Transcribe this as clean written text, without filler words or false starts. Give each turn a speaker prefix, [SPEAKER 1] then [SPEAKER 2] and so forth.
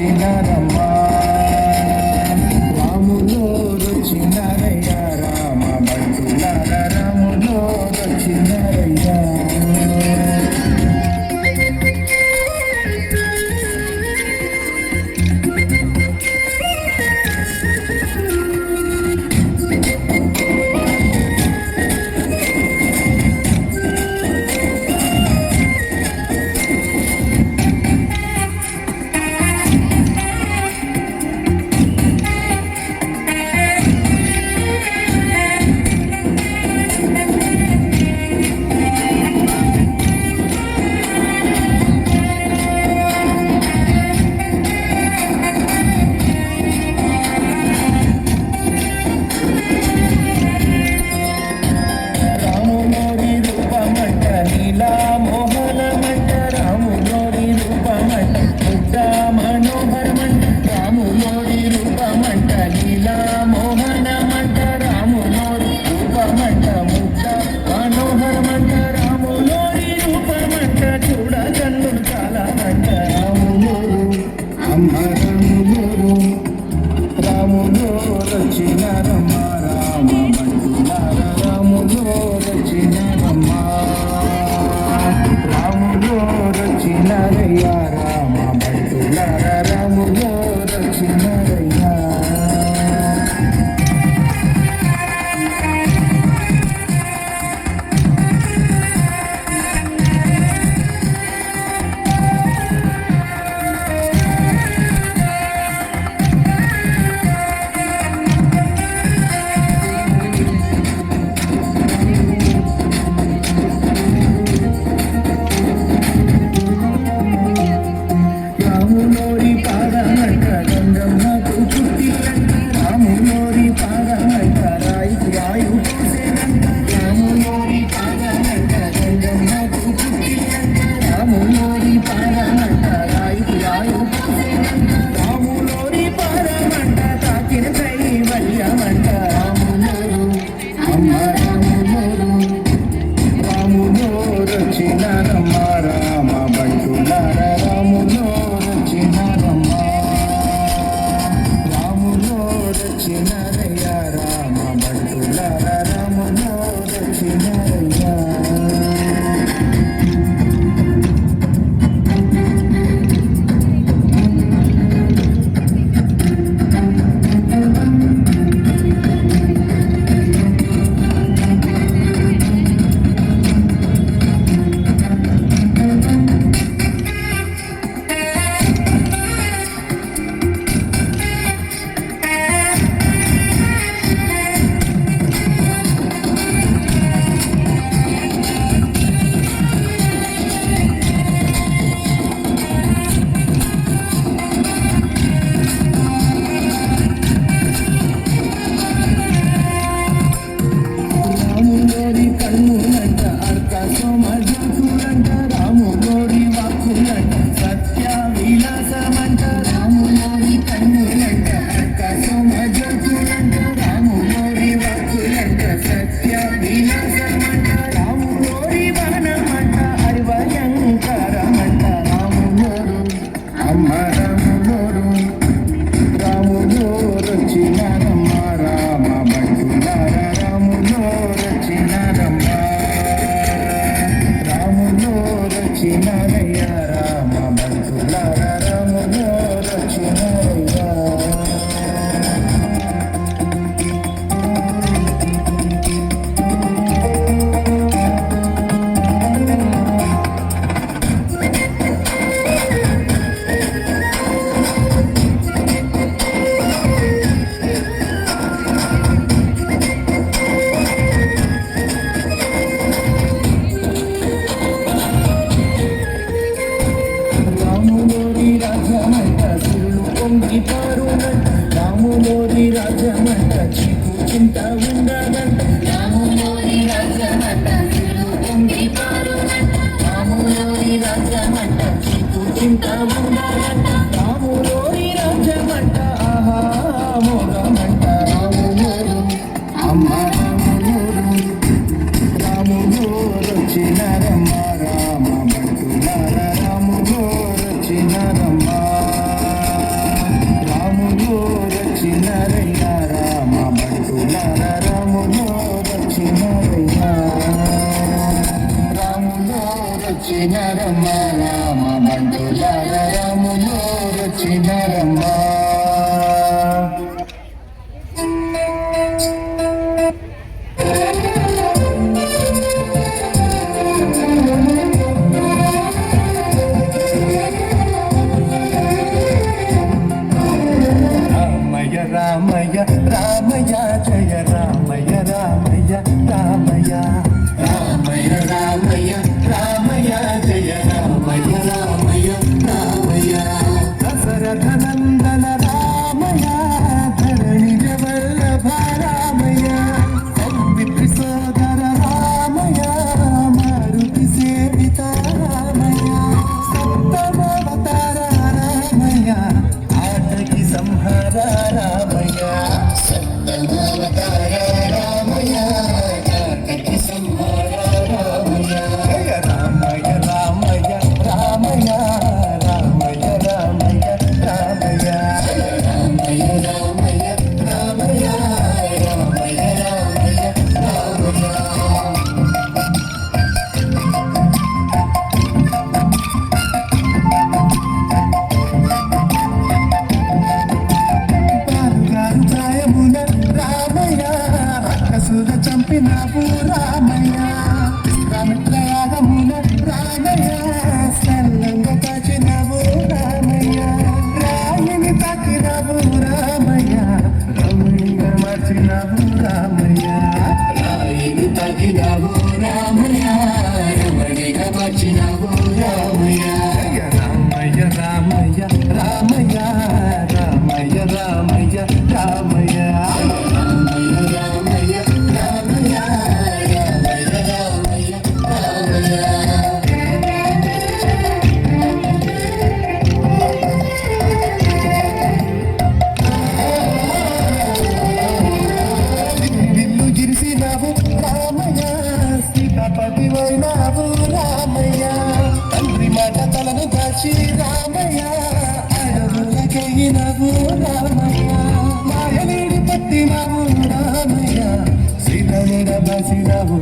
[SPEAKER 1] వచ్చినారమ్మా రాములో వచ్చినారయ్యా రామ బంటులార రాములో వచ్చినారయ్యా రాములో వచ్చినారమ్మా రామ బంటులార రాములో వచ్చినారమ్మా రాములో వచ్చినారయ్యా రామ బంటులార రాములో వచ్చినారయ్యా రాములోని రాజమంట చిక్కుచింత ఉండదంట రాములోని రాజమంట రాములోని రాజమంట చిక్కుచింత ఉండదంట రాములోని రాజమంట ఆహా మోగమంట రాములోరు అమ్మ రాములో వచ్చినారమ్మ రామ బంటులార రాములో వచ్చినారమ్మ వచ్చినారమ్మా. రామయ్య రామయ్య జయ రామయ్య రామయ్య రామయ్య రామయ్య రామయ్య రామయ్య జయ రామయ్య రామయ్య రామయ్య దశరథ నందన రామయ్య ధరణి వల్లభ రామయ్య సౌమిత్రి సోదర రామయ్య మారుతి సేవిత రామయ్య సప్తమావతార రామయ్య ఆటకి సంహార రామయ్య సప్తమావతార రామయ్య ఆటకి సంహార రామయ్య రామయ్య రామయ్య రామయ్య రామయ్య రామయ్య రామయ్య రామయ్య రామయ్య రామయ్య రామయ్య రామయ్య రామయ్య. చంపినావు రామయ్య రామయాగమున రామయ్య సల్లంగా కాచినావు రామయ్య రాయిని తాకినావు రామయ్య రమణీగా మార్చినావు రామయ్య రాయిని తాకినావు రామయ్య రమణీగా మార్చినావు రామయ్య రామయ్య రామయ్య రామయ్య రామయ్య రామయ్య రామయ్య పతివైనావు రామయ్య తండ్రి మాట తలను దాచి రామయ్య అడవులకెగినావు రామయ్య మాయలేడి పట్టినావు రామయ్య సీతనిడ బసినావు